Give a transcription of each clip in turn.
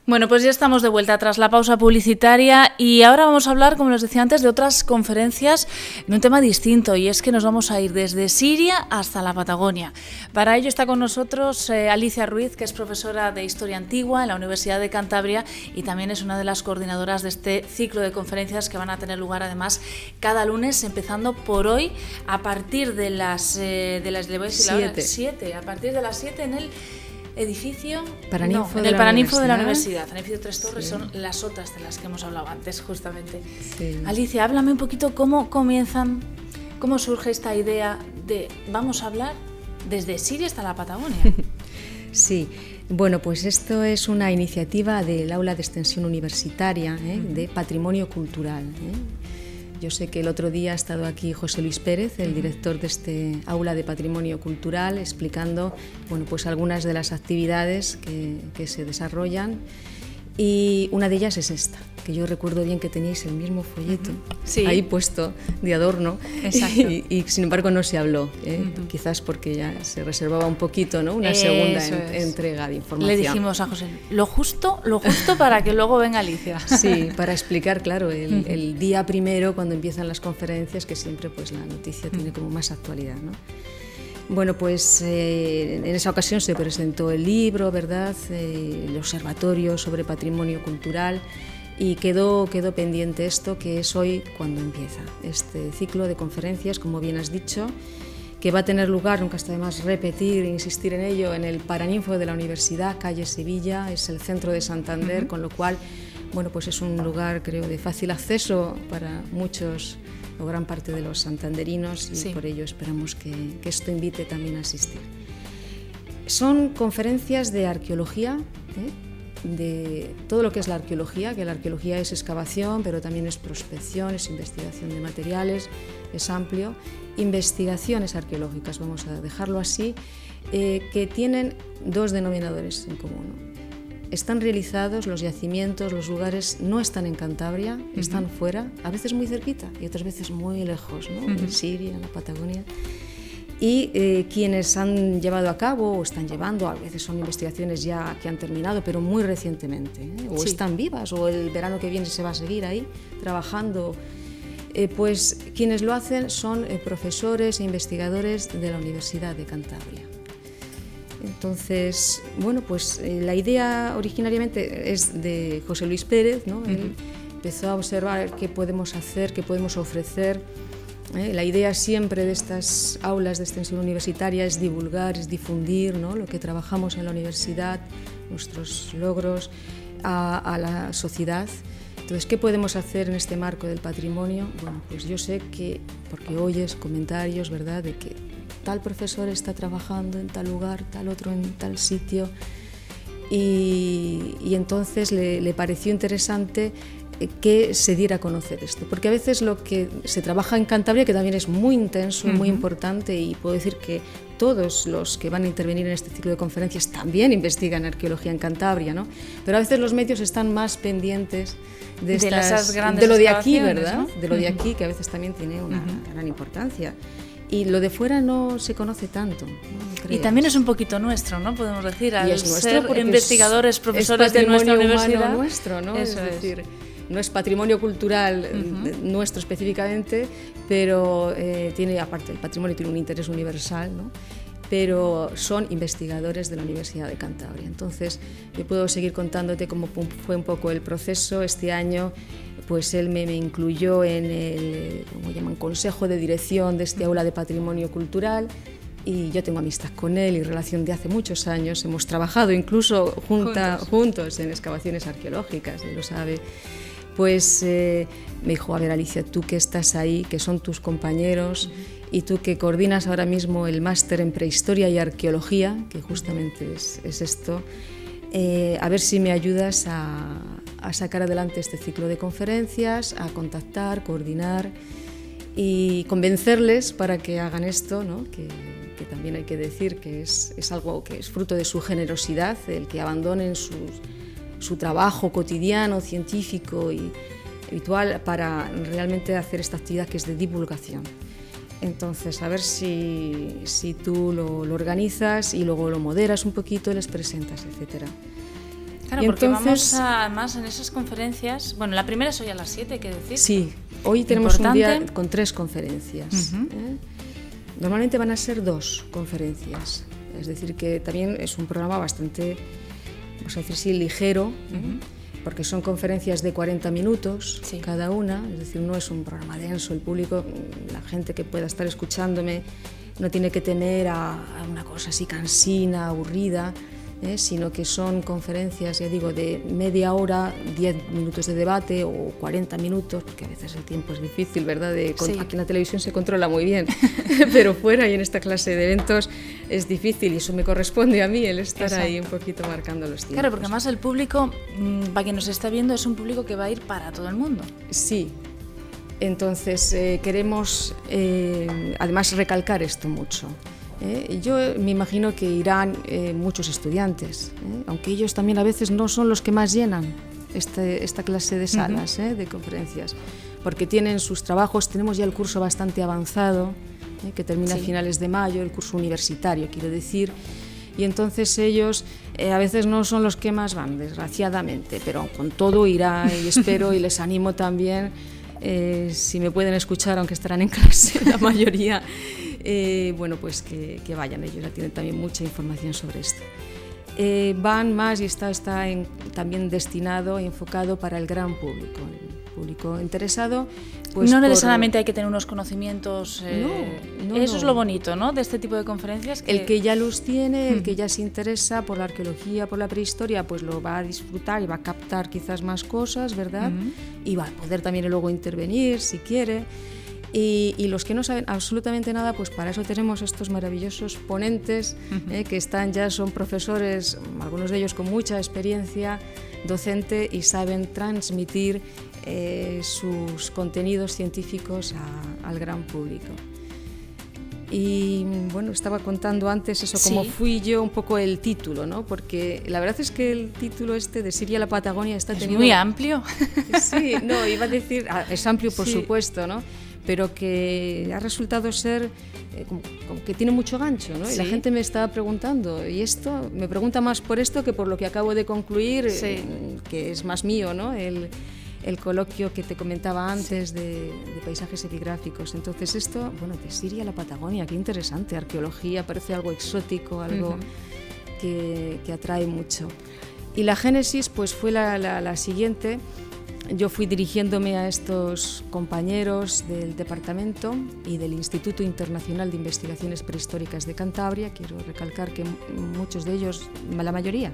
Bueno, pues ya estamos de vuelta tras la pausa publicitaria y ahora vamos a hablar, como les decía antes, de otras conferencias en un tema distinto, y es que nos vamos a ir desde Siria hasta la Patagonia. Para ello está con nosotros Alicia Ruiz, que es profesora de Historia Antigua en la Universidad de Cantabria y también es una de las coordinadoras de este ciclo de conferencias que van a tener lugar además cada lunes, empezando por hoy a partir de las 7, a partir de las 7 en el edificio Paraninfo en el Paraninfo de la Universidad. Edificio Tres Torres, sí. Son las otras de las que hemos hablado antes, justamente. Sí. Alicia, háblame un poquito cómo surge esta idea de vamos a hablar desde Siria hasta la Patagonia. Sí, bueno, pues esto es una iniciativa del Aula de Extensión Universitaria de Patrimonio Cultural. Yo sé que el otro día ha estado aquí José Luis Pérez, el director de este Aula de Patrimonio Cultural, explicando pues algunas de las actividades que se desarrollan, y una de ellas es esta, que yo recuerdo bien que teníais el mismo folleto ahí puesto de adorno. Exacto. y sin embargo no se habló, quizás porque ya se reservaba un poquito, ¿no? Una segunda entrega de información. Le dijimos a José, lo justo para que luego venga Alicia. Sí, para explicar, claro, el día primero cuando empiezan las conferencias, que siempre pues la noticia tiene como más actualidad, ¿no? Bueno, pues en esa ocasión se presentó el libro, ¿verdad?, el Observatorio sobre Patrimonio Cultural, y quedó pendiente esto, que es hoy cuando empieza este ciclo de conferencias, como bien has dicho, que va a tener lugar, nunca está de más repetir e insistir en ello, en el Paraninfo de la Universidad, calle Sevilla, es el centro de Santander, con lo cual, pues es un lugar, creo, de fácil acceso para muchos o gran parte de los santanderinos, y por ello esperamos que esto invite también a asistir. Son conferencias de arqueología, de todo lo que es la arqueología, que la arqueología es excavación, pero también es prospección, es investigación de materiales, es amplio. Investigaciones arqueológicas, vamos a dejarlo así, que tienen dos denominadores en común. Están realizados, los yacimientos, los lugares no están en Cantabria, están fuera, a veces muy cerquita y otras veces muy lejos, ¿no? En Siria, en la Patagonia. Y quienes han llevado a cabo o están llevando, a veces son investigaciones ya que han terminado, pero muy recientemente, o están vivas, o el verano que viene se va a seguir ahí trabajando, pues quienes lo hacen son profesores e investigadores de la Universidad de Cantabria. Entonces, la idea originariamente es de José Luis Pérez, ¿no? Él empezó a observar qué podemos hacer, qué podemos ofrecer. La idea siempre de estas aulas de extensión universitaria es divulgar, es difundir, ¿no?, lo que trabajamos en la universidad, nuestros logros a la sociedad. Entonces, ¿qué podemos hacer en este marco del patrimonio? Pues yo sé que, porque oyes comentarios, ¿verdad?, de que tal profesor está trabajando en tal lugar, tal otro en tal sitio, y entonces le pareció interesante que se diera a conocer esto, porque a veces lo que se trabaja en Cantabria, que también es muy intenso, muy importante, y puedo decir que todos los que van a intervenir en este ciclo de conferencias también investigan arqueología en Cantabria, ¿no? Pero a veces los medios están más pendientes de lo de aquí, ¿verdad? ¿No? De lo de aquí, que a veces también tiene una gran importancia. Y lo de fuera no se conoce tanto, ¿no? Y también es un poquito nuestro, ¿no? Podemos decir, al ser investigadores, profesores de nuestra universidad. Nuestro, ¿no? Es decir, no es patrimonio cultural nuestro específicamente, pero aparte el patrimonio tiene un interés universal, ¿no? Pero son investigadores de la Universidad de Cantabria. Entonces, yo puedo seguir contándote cómo fue un poco el proceso. Este año, pues él me incluyó en el consejo de dirección de este aula de patrimonio cultural, y yo tengo amistad con él y relación de hace muchos años. Hemos trabajado incluso juntos en excavaciones arqueológicas, él lo sabe. Pues me dijo, a ver, Alicia, tú que estás ahí, que son tus compañeros, y tú que coordinas ahora mismo el máster en prehistoria y arqueología, que justamente es esto, a ver si me ayudas a sacar adelante este ciclo de conferencias, a contactar, coordinar y convencerles para que hagan esto, ¿no? Que también hay que decir que es algo que es fruto de su generosidad, el que abandonen su trabajo cotidiano, científico y habitual, para realmente hacer esta actividad que es de divulgación. Entonces, a ver si tú lo organizas y luego lo moderas un poquito, les presentas, etcétera. Claro, porque vamos más en esas conferencias. Bueno, la primera es hoy a las 7, hay que decir. Sí, hoy tenemos un día con 3 conferencias. Normalmente van a ser 2 conferencias. Es decir, que también es un programa bastante, vamos a decir, sí, ligero, porque son conferencias de 40 minutos cada una. Es decir, no es un programa denso. El público, la gente que pueda estar escuchándome, no tiene que tener a una cosa así cansina, aburrida, sino que son conferencias, ya digo, de media hora, 10 minutos de debate o 40 minutos, porque a veces el tiempo es difícil, ¿verdad? Aquí en la televisión se controla muy bien, pero fuera y en esta clase de eventos es difícil y eso me corresponde a mí, el estar ahí un poquito marcando los tiempos. Claro, porque además el público, para quien nos está viendo, es un público que va a ir para todo el mundo. Sí. Entonces queremos además recalcar esto mucho. Yo me imagino que irán muchos estudiantes, aunque ellos también a veces no son los que más llenan esta clase de salas de conferencias, porque tienen sus trabajos. Tenemos ya el curso bastante avanzado, que termina a finales de mayo, el curso universitario, quiero decir, y entonces ellos a veces no son los que más van, desgraciadamente, pero con todo irá y espero y les animo también. Si me pueden escuchar, aunque estarán en clase la mayoría, bueno, pues que vayan, ellos ya tienen también mucha información sobre esto. Van más y está también destinado y enfocado para el gran público, el público interesado. Pues no necesariamente hay que tener unos conocimientos, eso es lo bonito, ¿no?, de este tipo de conferencias. El que ya los tiene, el que ya se interesa por la arqueología, por la prehistoria, pues lo va a disfrutar y va a captar quizás más cosas, ¿verdad? Y va a poder también luego intervenir si quiere. Y los que no saben absolutamente nada, pues para eso tenemos estos maravillosos ponentes que son profesores, algunos de ellos con mucha experiencia docente y saben transmitir sus contenidos científicos al gran público. Y bueno, estaba contando antes eso, cómo fui yo, un poco el título, ¿no? Porque la verdad es que el título de Siria a la Patagonia está teniendo... Es muy amplio. Sí, no, iba a decir, es amplio por supuesto, ¿no?, pero que ha resultado ser como que tiene mucho gancho, ¿no? Y la gente me estaba preguntando, y esto me pregunta más por esto que por lo que acabo de concluir, que es más mío, ¿no?, el coloquio que te comentaba antes de paisajes epigráficos. Entonces esto, bueno, de Siria a la Patagonia, qué interesante, arqueología, parece algo exótico, algo que atrae mucho. Y la génesis pues fue la siguiente. Yo fui dirigiéndome a estos compañeros del departamento y del Instituto Internacional de Investigaciones Prehistóricas de Cantabria. Quiero recalcar que muchos de ellos, la mayoría,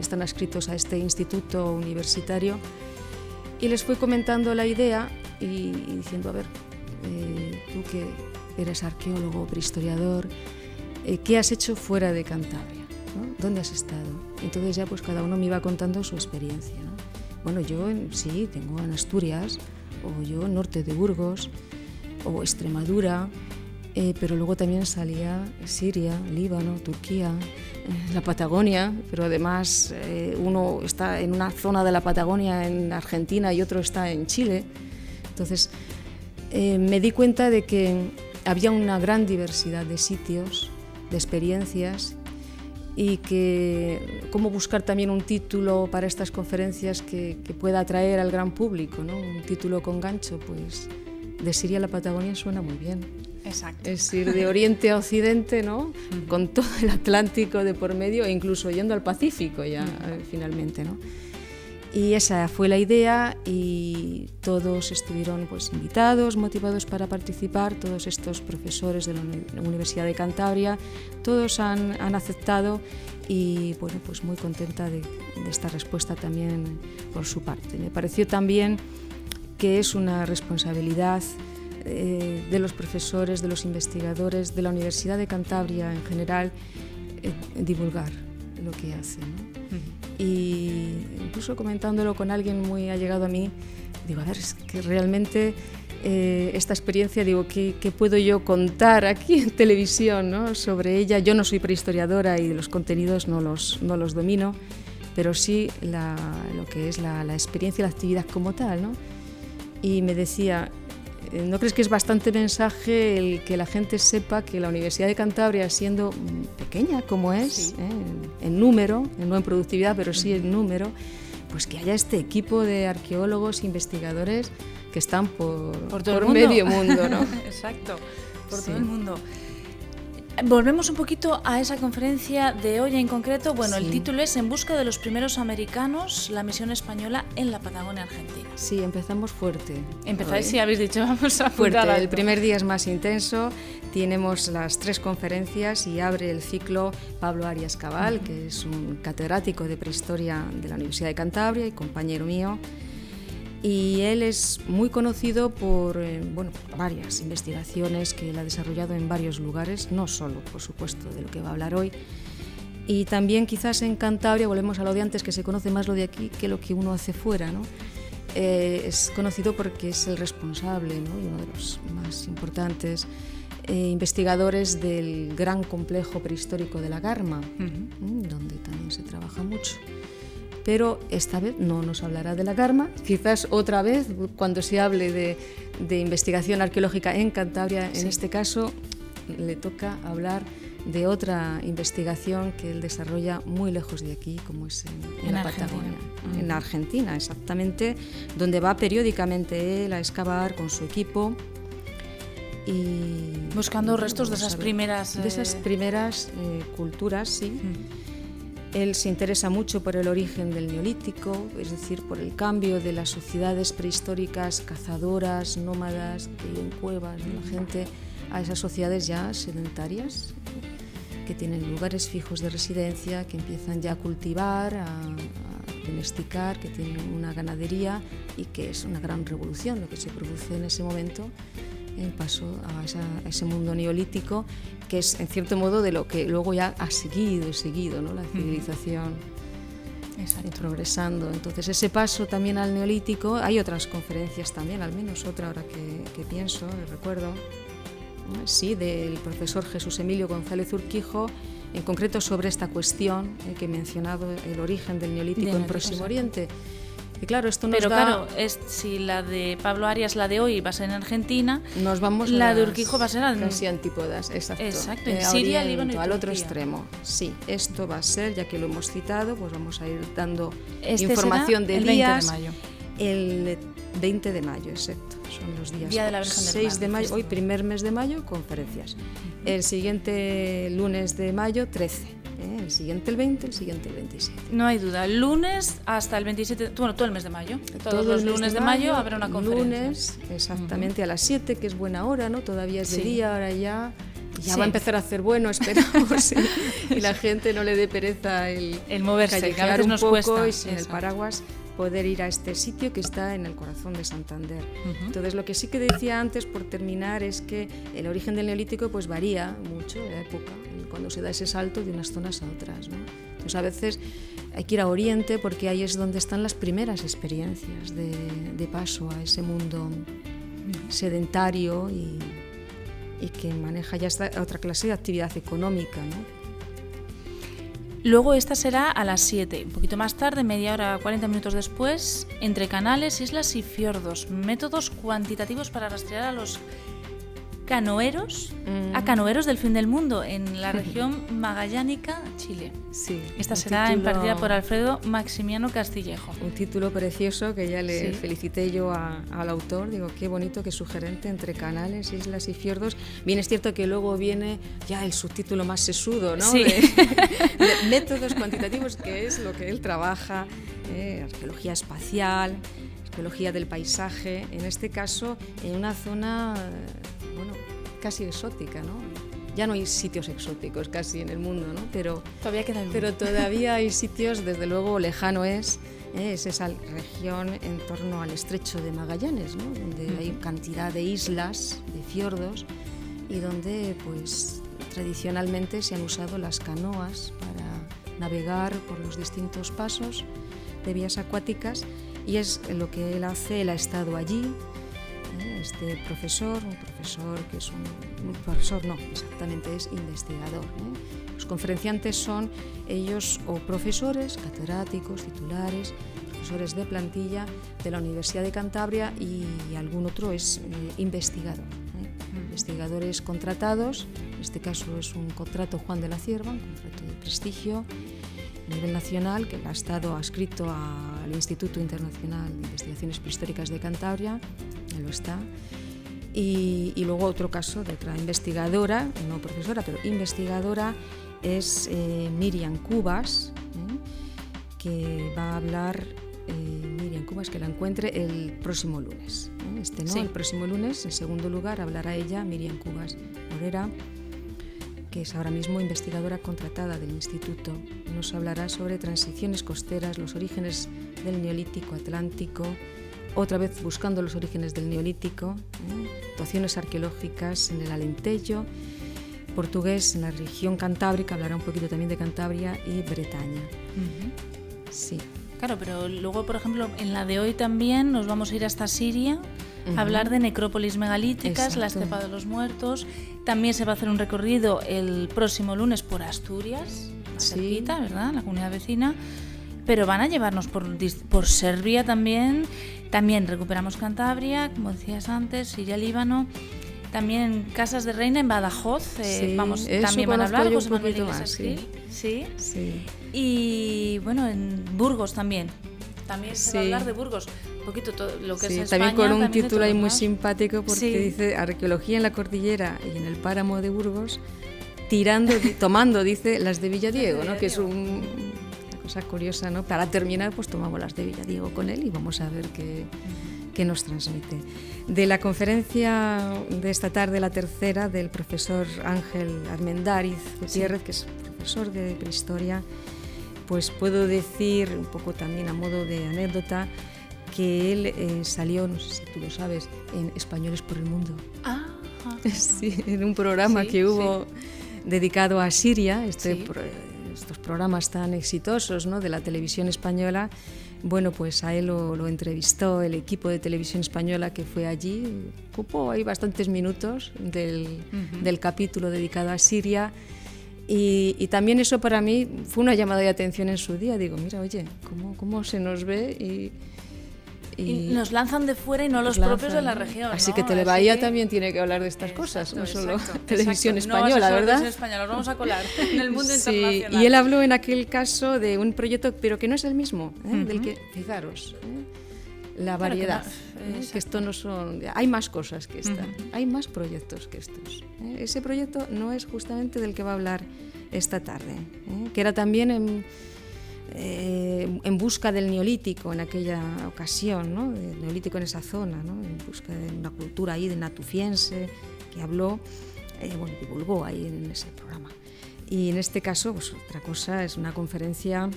están adscritos a este instituto universitario. Y les fui comentando la idea y diciendo, a ver, tú que eres arqueólogo, prehistoriador, ¿qué has hecho fuera de Cantabria, ¿no? ¿Dónde has estado? Entonces ya pues cada uno me iba contando su experiencia, ¿no? Bueno, yo sí, tengo en Asturias, o yo norte de Burgos, o Extremadura, pero luego también salía Siria, Líbano, Turquía, la Patagonia, pero además uno está en una zona de la Patagonia en Argentina y otro está en Chile. Entonces me di cuenta de que había una gran diversidad de sitios, de experiencias, y que cómo buscar también un título para estas conferencias que pueda atraer al gran público, ¿no? Un título con gancho, pues de Siria a la Patagonia suena muy bien. Exacto. Es ir de oriente a occidente, ¿no? Con todo el Atlántico de por medio e incluso yendo al Pacífico ya finalmente, ¿no? Y esa fue la idea y todos estuvieron pues invitados, motivados para participar, todos estos profesores de la Universidad de Cantabria, todos han aceptado y bueno, pues muy contenta de esta respuesta también por su parte. Me pareció también que es una responsabilidad de los profesores, de los investigadores, de la Universidad de Cantabria en general, divulgar lo que hacen, ¿no? Y incluso comentándolo con alguien muy allegado a mí, digo, a ver, es que realmente esta experiencia, digo, ¿qué puedo yo contar aquí en televisión, ¿no?, sobre ella? Yo no soy prehistoriadora y los contenidos no los domino, pero sí lo que es la experiencia y la actividad como tal, ¿no? Y me decía, ¿No crees que es bastante mensaje el que la gente sepa que la Universidad de Cantabria, siendo pequeña como es, sí, en número, no en productividad, pero sí en número, pues que haya este equipo de arqueólogos, investigadores que están por medio mundo, ¿no? Exacto, por todo el mundo. Volvemos un poquito a esa conferencia de hoy en concreto. Bueno, sí. El título es En busca de los primeros americanos, la misión española en la Patagonia Argentina. Sí, empezamos fuerte. Empezáis, sí, habéis dicho, vamos a fuerte. El primer día es más intenso, tenemos las 3 conferencias y abre el ciclo Pablo Arias Cabal, que es un catedrático de prehistoria de la Universidad de Cantabria y compañero mío. Y él es muy conocido por varias investigaciones que él ha desarrollado en varios lugares, no solo, por supuesto, de lo que va a hablar hoy. Y también quizás en Cantabria, volvemos a lo de antes, que se conoce más lo de aquí que lo que uno hace fuera, ¿no? Es conocido porque es el responsable, ¿no? Y uno de los más importantes investigadores del gran complejo prehistórico de la Garma, donde también se trabaja mucho. Pero esta vez no nos hablará de la Garma, quizás otra vez cuando se hable de investigación arqueológica en Cantabria, sí. En este caso le toca hablar de otra investigación que él desarrolla muy lejos de aquí, como es en la Patagonia, en la Argentina exactamente, donde va periódicamente él a excavar con su equipo. Y buscando restos de esas primeras... De esas primeras culturas, sí. Él se interesa mucho por el origen del Neolítico, es decir, por el cambio de las sociedades prehistóricas cazadoras, nómadas, que viven en cuevas, ¿no? La gente, a esas sociedades ya sedentarias, que tienen lugares fijos de residencia, que empiezan ya a cultivar, a domesticar, que tienen una ganadería y que es una gran revolución lo que se produce en ese momento, el paso a ese mundo neolítico, que es en cierto modo de lo que luego ya ha seguido, ¿no? La civilización progresando. Entonces ese paso también al neolítico, hay otras conferencias también, al menos otra ahora que pienso, recuerdo, ¿no? Sí, del profesor Jesús Emilio González Urquijo, en concreto sobre esta cuestión que he mencionado, el origen del neolítico en Próximo Oriente. Y claro, esto nos si la de Pablo Arias, la de hoy, va a ser en Argentina, nos vamos la de Urquijo va a ser casi antípodas, exacto. En Siria, Líbano y al otro extremo. Sí, esto va a ser, ya que lo hemos citado, pues vamos a ir dando información de días. El 20 de mayo, exacto. Son los días. Día de la Virgen del 6 de mayo, hoy primer mes de mayo, conferencias. El siguiente lunes de mayo, 13. El siguiente el 20, el siguiente el 27. No hay duda, lunes hasta el 27, bueno, todo el mes de mayo. Todos los lunes de mayo habrá una conferencia. Lunes, exactamente, a las 7, que es buena hora, ¿no? Todavía es de día, ahora ya va a empezar a hacer bueno, esperamos, y la gente no le dé pereza el moverse, que a veces nos poco cuesta. Y sin el paraguas poder ir a este sitio que está en el corazón de Santander. Entonces, lo que sí que decía antes, por terminar, es que el origen del Neolítico pues varía mucho de la época, cuando se da ese salto de unas zonas a otras, ¿no? Entonces, a veces hay que ir a Oriente porque ahí es donde están las primeras experiencias de paso a ese mundo sedentario y que maneja ya otra clase de actividad económica, ¿no? Luego esta será a las 7, un poquito más tarde, media hora, 40 minutos después, entre canales, islas y fiordos, métodos cuantitativos para rastrear a los canoeros del fin del mundo en la región magallánica, Chile. Sí, esta será impartida por Alfredo Maximiano Castillejo. Un título precioso que ya le felicité yo al autor. Digo, qué bonito, qué sugerente, entre canales, islas y fiordos. Bien, es cierto que luego viene ya el subtítulo más sesudo, ¿no? Sí. De métodos cuantitativos, que es lo que él trabaja, arqueología espacial, arqueología del paisaje, en este caso en una zona casi exótica, ¿no? Ya no hay sitios exóticos casi en el mundo, ¿no? Pero todavía hay sitios, desde luego lejano es esa región en torno al estrecho de Magallanes, ¿no? Donde hay cantidad de islas, de fiordos, y donde pues tradicionalmente se han usado las canoas para navegar por los distintos pasos de vías acuáticas, y es lo que él hace. Él ha estado allí. Este profesor que es un profesor, no, exactamente es investigador. Los conferenciantes son ellos o profesores, catedráticos, titulares, profesores de plantilla de la Universidad de Cantabria y algún otro es investigador. Investigadores contratados, en este caso es un contrato Juan de la Cierva, un contrato de prestigio a nivel nacional que ha estado adscrito al Instituto Internacional de Investigaciones Prehistóricas de Cantabria, ya lo está. Y luego otro caso de otra investigadora, no profesora, pero investigadora, es Miriam Cubas, que va a hablar, Miriam Cubas, que la encuentre el próximo lunes. Sí. El próximo lunes, en segundo lugar, hablará ella, Miriam Cubas Morera, que es ahora mismo investigadora contratada del Instituto. Nos hablará sobre transiciones costeras, los orígenes del Neolítico Atlántico, otra vez buscando los orígenes del Neolítico, actuaciones arqueológicas en el Alentejo, portugués en la región cantábrica, hablará un poquito también de Cantabria y Bretaña. Sí. Claro, pero luego, por ejemplo, en la de hoy también nos vamos a ir hasta Siria a hablar de necrópolis megalíticas, la estepa de los muertos. También se va a hacer un recorrido el próximo lunes por Asturias, cerquita, ¿verdad?, la comunidad vecina. Pero van a llevarnos por Serbia también. También recuperamos Cantabria, como decías antes, Siria, Líbano. También Casas de Reina en Badajoz, también van a hablar José Manuel Iglesias Gil. Sí. Y bueno, en Burgos también se va a hablar de Burgos, un poquito todo lo que es España. También con un título ahí muy simpático porque dice Arqueología en la Cordillera y en el Páramo de Burgos, tomando, dice, las de Villadiego, ¿no? Que es una cosa curiosa, ¿no? Para terminar, pues tomamos las de Villadiego con él y vamos a ver qué nos transmite. De la conferencia de esta tarde, la tercera, del profesor Ángel Armendáriz Gutiérrez, que es profesor de prehistoria, pues puedo decir, un poco también a modo de anécdota, que él salió, no sé si tú lo sabes, en Españoles por el Mundo. Sí, en un programa que hubo dedicado a Siria, estos programas tan exitosos, ¿no?, de la televisión española. Bueno, pues a él lo entrevistó el equipo de televisión española que fue allí, ocupó ahí bastantes minutos del capítulo dedicado a Siria y también eso para mí fue una llamada de atención en su día. Digo, mira, oye, ¿cómo se nos ve y nos lanzan de fuera y no los propios de la región, así ¿no? que Telebaía también tiene que hablar de estas cosas, no solo televisión española, ¿verdad? Televisión española, nos vamos a colar en el mundo internacional. Y él habló en aquel caso de un proyecto, pero que no es el mismo, del que, fijaros, la variedad, que esto no son... Hay más cosas que esta, hay más proyectos que estos. Ese proyecto no es justamente del que va a hablar esta tarde, que era también en busca del Neolítico en aquella ocasión, ¿no?, del Neolítico en esa zona, ¿no?, en busca de una cultura ahí de natufiense, que habló, divulgó ahí en ese programa. Y en este caso, pues otra cosa, es una conferencia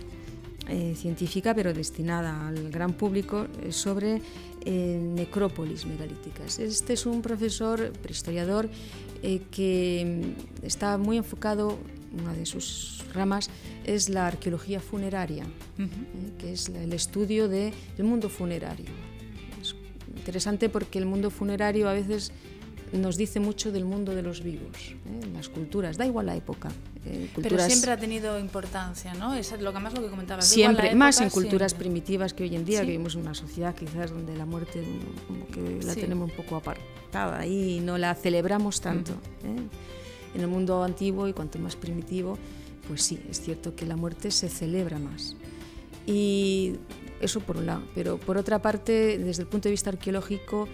científica, pero destinada al gran público, sobre necrópolis megalíticas. Este es un profesor, prehistoriador, que está muy enfocado, una de sus ramas es la arqueología funeraria, que es el estudio del mundo funerario. Es interesante porque el mundo funerario a veces nos dice mucho del mundo de los vivos, las culturas, da igual la época. Pero siempre ha tenido importancia, ¿no? Es lo que comentabas. Siempre, época, más en culturas primitivas que hoy en día, que vivimos en una sociedad quizás donde la muerte como que la tenemos un poco apartada y no la celebramos tanto. En el mundo antiguo y cuanto más primitivo, pues sí, es cierto que la muerte se celebra más. Y eso por un lado, pero por otra parte, desde el punto de vista arqueológico,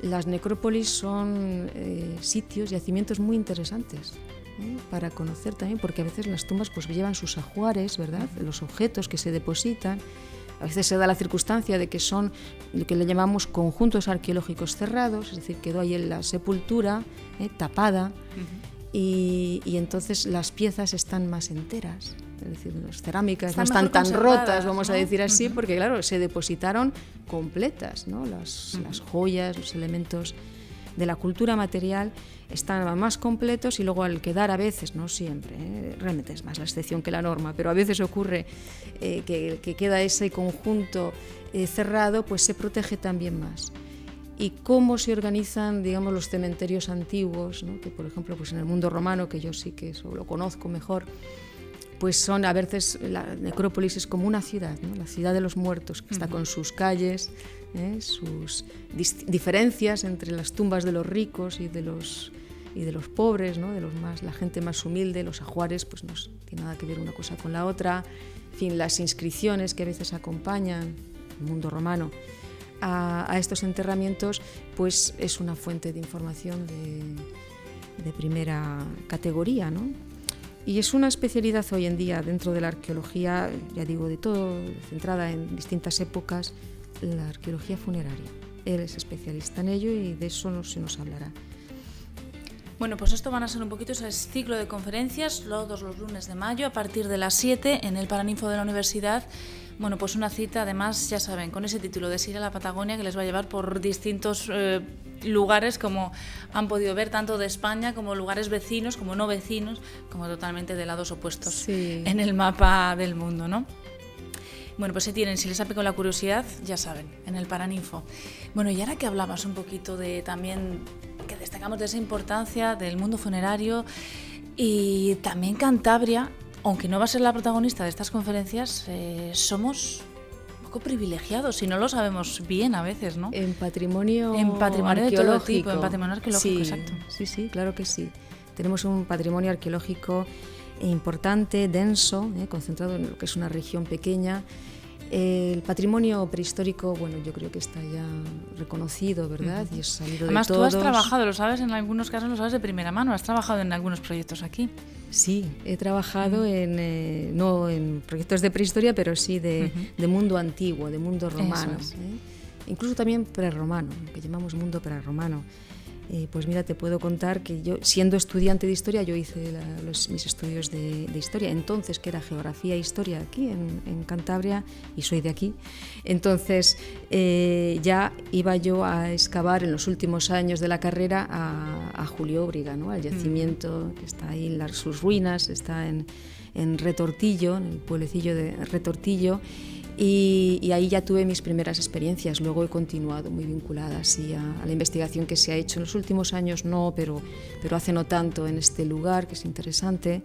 las necrópolis son sitios, yacimientos muy interesantes para conocer también, porque a veces las tumbas pues llevan sus ajuares, ¿verdad?, los objetos que se depositan. A veces se da la circunstancia de que son lo que le llamamos conjuntos arqueológicos cerrados, es decir, quedó ahí en la sepultura tapada. Y entonces las piezas están más enteras, es decir, las cerámicas no están tan rotas, vamos a decir así, porque claro, se depositaron completas, ¿no? Las joyas, los elementos de la cultura material estaban más completos y luego al quedar a veces, no siempre, realmente es más la excepción que la norma, pero a veces ocurre que queda ese conjunto cerrado, pues se protege también más. Y cómo se organizan, digamos, los cementerios antiguos, ¿no?, que por ejemplo pues en el mundo romano, que yo sí que eso lo conozco mejor, pues son a veces, la necrópolis es como una ciudad, ¿no? La ciudad de los muertos, que está con sus calles, sus diferencias entre las tumbas de los ricos y de los pobres, ¿no? La gente más humilde, los ajuares, pues no tiene nada que ver una cosa con la otra. En fin, las inscripciones que a veces acompañan el mundo romano a estos enterramientos, pues es una fuente de información de primera categoría, ¿no? Y es una especialidad hoy en día dentro de la arqueología, ya digo, de todo, centrada en distintas épocas, la arqueología funeraria. Él es especialista en ello y de eso se nos hablará. Bueno, pues esto van a ser un poquito ese ciclo de conferencias todos los lunes de mayo a partir de las 7 en el Paraninfo de la Universidad. Bueno, pues una cita, además, ya saben, con ese título de Ir a la Patagonia, que les va a llevar por distintos lugares, como han podido ver, tanto de España como lugares vecinos, como no vecinos, como totalmente de lados opuestos en el mapa del mundo, ¿no? Bueno, pues si les ha picado la curiosidad, ya saben, en el Paraninfo. Bueno, y ahora que hablabas un poquito de también, que destacamos de esa importancia del mundo funerario, y también Cantabria, aunque no va a ser la protagonista de estas conferencias, somos un poco privilegiados, si no lo sabemos bien a veces, ¿no? En patrimonio de todo tipo, en patrimonio arqueológico, sí, exacto. Sí, claro que sí. Tenemos un patrimonio arqueológico importante, denso, concentrado en lo que es una región pequeña. El patrimonio prehistórico, bueno, yo creo que está ya reconocido, ¿verdad? Y es sabido Además, de todos. tú has trabajado, lo sabes, en algunos casos lo sabes de primera mano, has trabajado en algunos proyectos aquí. Sí, he trabajado no en proyectos de prehistoria, pero sí de mundo antiguo, de mundo romano. Incluso también prerromano, lo que llamamos mundo prerromano. Pues mira, te puedo contar que yo, siendo estudiante de historia, yo hice mis estudios de historia, entonces, que era geografía e historia aquí en Cantabria, y soy de aquí. Entonces ya iba yo a excavar en los últimos años de la carrera a Julióbriga, ¿no? Al yacimiento que está ahí, sus ruinas, está en Retortillo, en el pueblecillo de Retortillo. Y ahí ya tuve mis primeras experiencias. Luego he continuado muy vinculada así a la investigación que se ha hecho en los últimos años, no, pero hace no tanto en este lugar, que es interesante,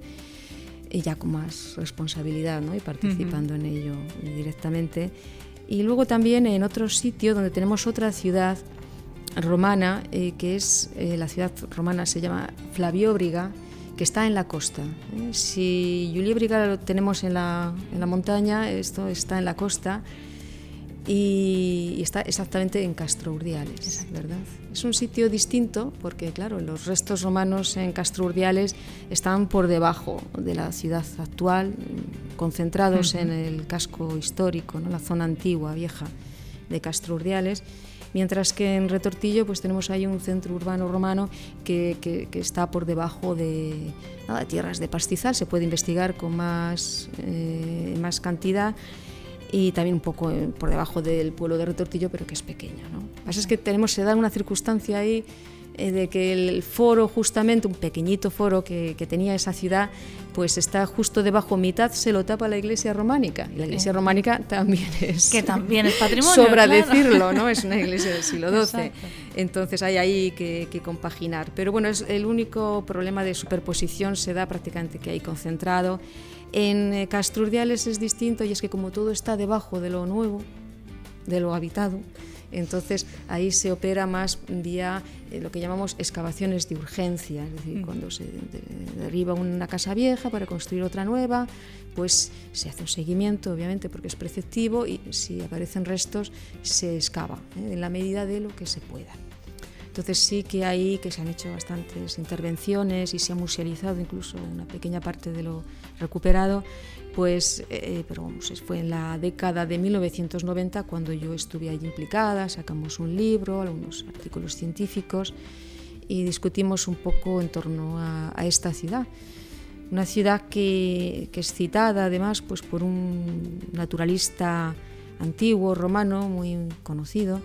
y ya con más responsabilidad, ¿no? Y participando en ello directamente. Y luego también en otro sitio donde tenemos otra ciudad romana, que es la ciudad romana, se llama Flavióbriga, que está en la costa. Si Julióbriga lo tenemos en la montaña, esto está en la costa y está exactamente en Castro Urdiales, ¿verdad? Es un sitio distinto porque, claro, los restos romanos en Castro Urdiales están por debajo de la ciudad actual, concentrados en el casco histórico, ¿no? La zona antigua, vieja de Castro Urdiales. Mientras que en Retortillo pues tenemos ahí un centro urbano romano que está por debajo de tierras de pastizal, se puede investigar con más cantidad, y también un poco por debajo del pueblo de Retortillo, pero que es pequeño, ¿no? Lo que pasa es que se da una circunstancia ahí de que el foro, justamente un pequeñito foro que tenía esa ciudad, pues está justo debajo, mitad se lo tapa la iglesia románica, y la iglesia románica también es... Que también es patrimonio, sobra claro. decirlo, ¿no? Es una iglesia del siglo XII. Exacto. Entonces hay ahí que compaginar. Pero bueno, es el único problema de superposición se da prácticamente que hay concentrado. En Castro Urdiales es distinto, y es que como todo está debajo de lo nuevo, de lo habitado, entonces ahí se opera más vía lo que llamamos excavaciones de urgencia, es decir, cuando se derriba una casa vieja para construir otra nueva, pues se hace un seguimiento, obviamente, porque es preceptivo, y si aparecen restos se excava en la medida de lo que se pueda. Entonces sí que ahí que se han hecho bastantes intervenciones y se ha musealizado incluso una pequeña parte de lo recuperado, pues, pero vamos, fue en la década de 1990 cuando yo estuve allí implicada, sacamos un libro, algunos artículos científicos y discutimos un poco en torno a esta ciudad. Una ciudad que es citada además pues, por un naturalista antiguo, romano, muy conocido,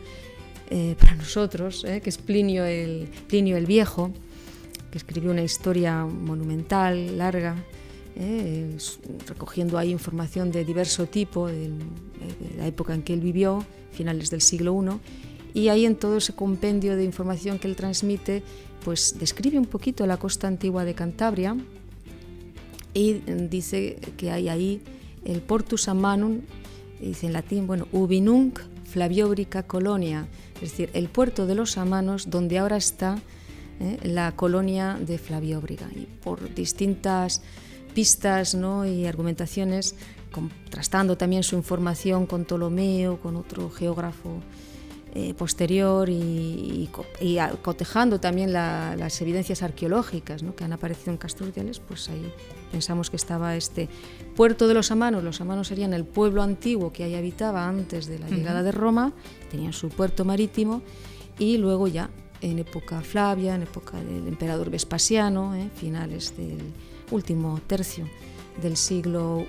para nosotros, que es Plinio el Viejo, que escribió una historia monumental, larga, recogiendo ahí información de diverso tipo de la época en que él vivió, finales del siglo I, y ahí en todo ese compendio de información que él transmite, pues describe un poquito la costa antigua de Cantabria, y dice que hay ahí el Portus Amanum, dice en latín, bueno, ubi nunc Flaviobrica Colonia, es decir, el puerto de los Amanos, donde ahora está la colonia de Flaviobriga. Y por distintas pistas, ¿no?, y argumentaciones, contrastando también su información con Ptolomeo, con otro geógrafo posterior, y cotejando también las evidencias arqueológicas, ¿no?, que han aparecido en Castro Urdiales, pues ahí pensamos que estaba este puerto de los Amanos. Los Amanos serían el pueblo antiguo que ahí habitaba antes de la llegada de Roma, tenían su puerto marítimo, y luego ya en época Flavia, en época del emperador Vespasiano, finales del último tercio del siglo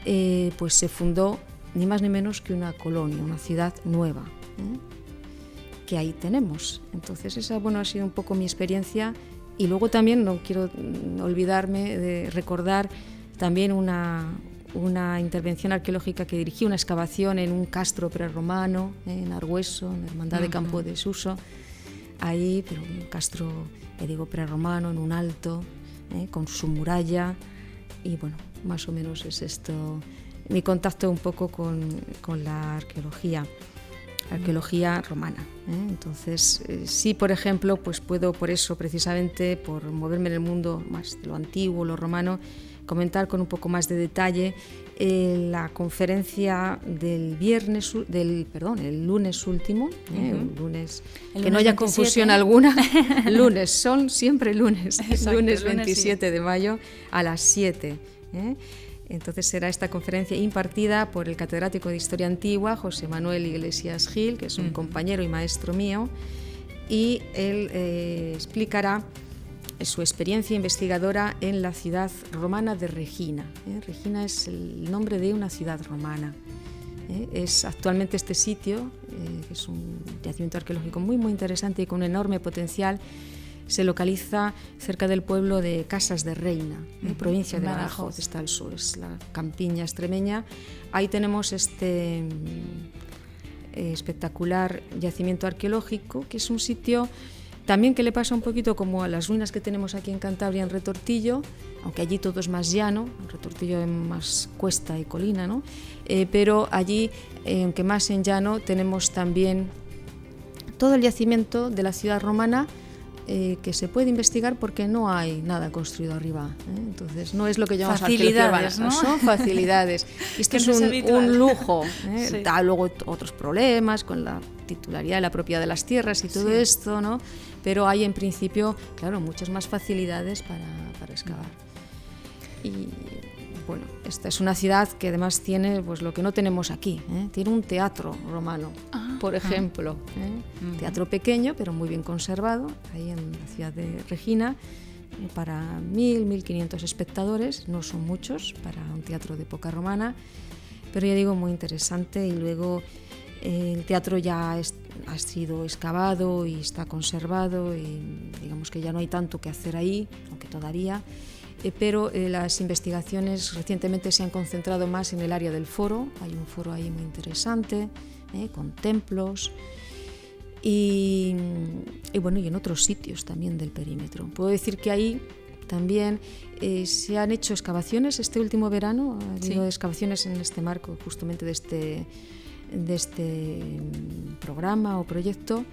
I, pues se fundó ni más ni menos que una colonia, una ciudad nueva, que ahí tenemos. Entonces esa, bueno, ha sido un poco mi experiencia, y luego también no quiero olvidarme de recordar también una intervención arqueológica que dirigí, una excavación en un castro prerromano, en Argüeso, en la Hermandad de Campo de Suso, ahí, pero un castro, digo, prerromano, en un alto, con su muralla, y bueno, más o menos es esto mi contacto un poco con la arqueología romana. Entonces, sí, por ejemplo, pues puedo, por eso, precisamente, por moverme en el mundo más de lo antiguo, lo romano, comentar con un poco más de detalle la conferencia del el lunes último, un lunes, que no haya 27. Confusión alguna, lunes, son siempre lunes, exacto, lunes 27 de mayo a las 7. Entonces será esta conferencia impartida por el catedrático de Historia Antigua, José Manuel Iglesias Gil, que es un compañero y maestro mío, y él explicará su experiencia investigadora en la ciudad romana de Regina. Regina es el nombre de una ciudad romana. Es actualmente este sitio, que es un yacimiento arqueológico muy, muy interesante y con un enorme potencial, se localiza cerca del pueblo de Casas de Reina, provincia de Badajoz, está al sur, es la campiña extremeña. Ahí tenemos este espectacular yacimiento arqueológico, que es un sitio también que le pasa un poquito como a las ruinas que tenemos aquí en Cantabria, en Retortillo, aunque allí todo es más llano, en Retortillo es más cuesta y colina, ¿no? Pero allí, aunque más en llano, tenemos también todo el yacimiento de la ciudad romana, que se puede investigar porque no hay nada construido arriba, entonces no es lo que llamamos facilidades, arqueología, ¿no? Son facilidades. Esto es un lujo, sí. Da luego otros problemas con la titularidad y la propiedad de las tierras y todo esto, ¿no? Pero hay en principio, claro, muchas más facilidades para excavar. Y bueno, esta es una ciudad que además tiene, pues, lo que no tenemos aquí, tiene un teatro romano, por ejemplo, teatro pequeño pero muy bien conservado, ahí en la ciudad de Regina, para 1.000-1.500 espectadores, no son muchos para un teatro de época romana, pero ya digo, muy interesante. Y luego el teatro ya ha sido excavado y está conservado, y digamos que ya no hay tanto que hacer ahí, aunque todavía. Pero las investigaciones recientemente se han concentrado más en el área del foro. Hay un foro ahí muy interesante, con templos, y bueno, y en otros sitios también del perímetro. Puedo decir que ahí también se han hecho excavaciones este último verano, ha habido excavaciones en este marco justamente de este programa o proyecto.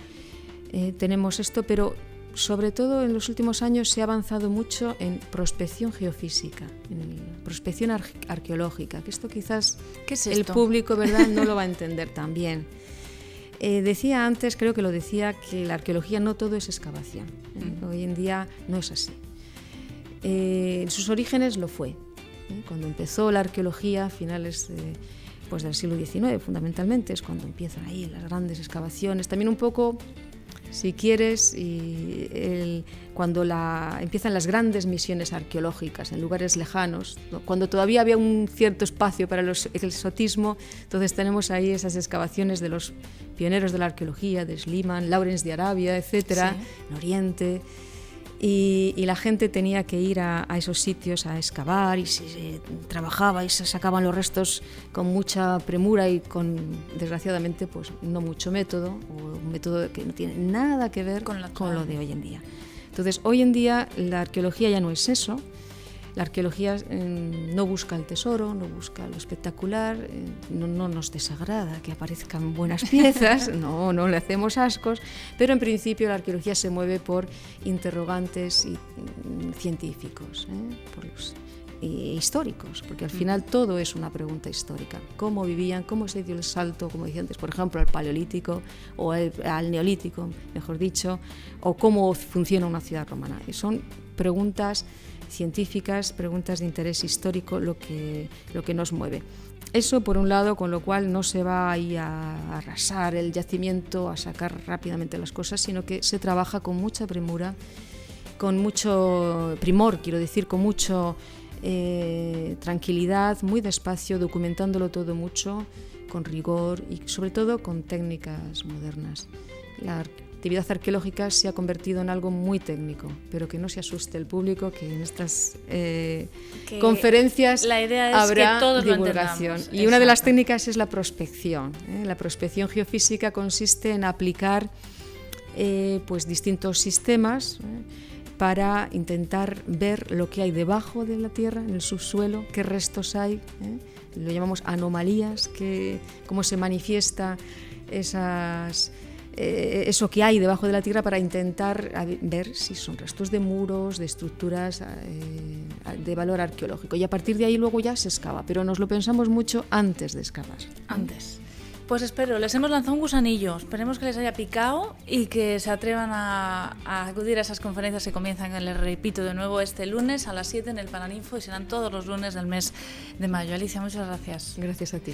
Tenemos esto, pero sobre todo en los últimos años se ha avanzado mucho en prospección geofísica, en prospección arqueológica, que esto quizás el público, ¿verdad?, no lo va a entender tan bien. Decía antes, creo que lo decía, que la arqueología no todo es excavación. Hoy en día no es así. En sus orígenes lo fue. Cuando empezó la arqueología a finales del siglo XIX, fundamentalmente, es cuando empiezan ahí las grandes excavaciones. También un poco, si quieres, cuando empiezan las grandes misiones arqueológicas en lugares lejanos, cuando todavía había un cierto espacio para el exotismo. Entonces tenemos ahí esas excavaciones de los pioneros de la arqueología, de Schliemann, Lawrence de Arabia, etcétera, en Oriente. Y la gente tenía que ir a esos sitios a excavar, y se trabajaba y se sacaban los restos con mucha premura y desgraciadamente, pues no mucho método, o un método que no tiene nada que ver con lo de hoy en día. Entonces, hoy en día la arqueología ya no es eso. La arqueología no busca el tesoro, no busca lo espectacular, no nos desagrada que aparezcan buenas piezas, no le hacemos ascos, pero en principio la arqueología se mueve por interrogantes científicos, por los históricos, porque al final todo es una pregunta histórica. ¿Cómo vivían? ¿Cómo se dio el salto, como decía antes, por ejemplo, al Paleolítico o al Neolítico, mejor dicho, o cómo funciona una ciudad romana? Y son preguntas científicas, preguntas de interés histórico, lo que nos mueve. Eso por un lado, con lo cual no se va ahí a arrasar el yacimiento, a sacar rápidamente las cosas, sino que se trabaja con mucha premura, con mucho primor, quiero decir, con mucho tranquilidad, muy despacio, documentándolo todo mucho, con rigor y sobre todo con técnicas modernas. La actividad arqueológica se ha convertido en algo muy técnico, pero que no se asuste el público, que en estas conferencias la idea es habrá que todos divulgación. Y una de las técnicas es la prospección. La prospección geofísica consiste en aplicar pues distintos sistemas para intentar ver lo que hay debajo de la tierra, en el subsuelo, qué restos hay, lo llamamos anomalías, cómo se manifiesta eso que hay debajo de la tierra, para intentar ver si son restos de muros, de estructuras de valor arqueológico. Y a partir de ahí luego ya se excava, pero nos lo pensamos mucho antes de excavar. Antes. Pues espero, les hemos lanzado un gusanillo, esperemos que les haya picado y que se atrevan a acudir a esas conferencias que comienzan, les repito de nuevo, este lunes a las 7 en el Paraninfo y serán todos los lunes del mes de mayo. Alicia, muchas gracias. Gracias a ti.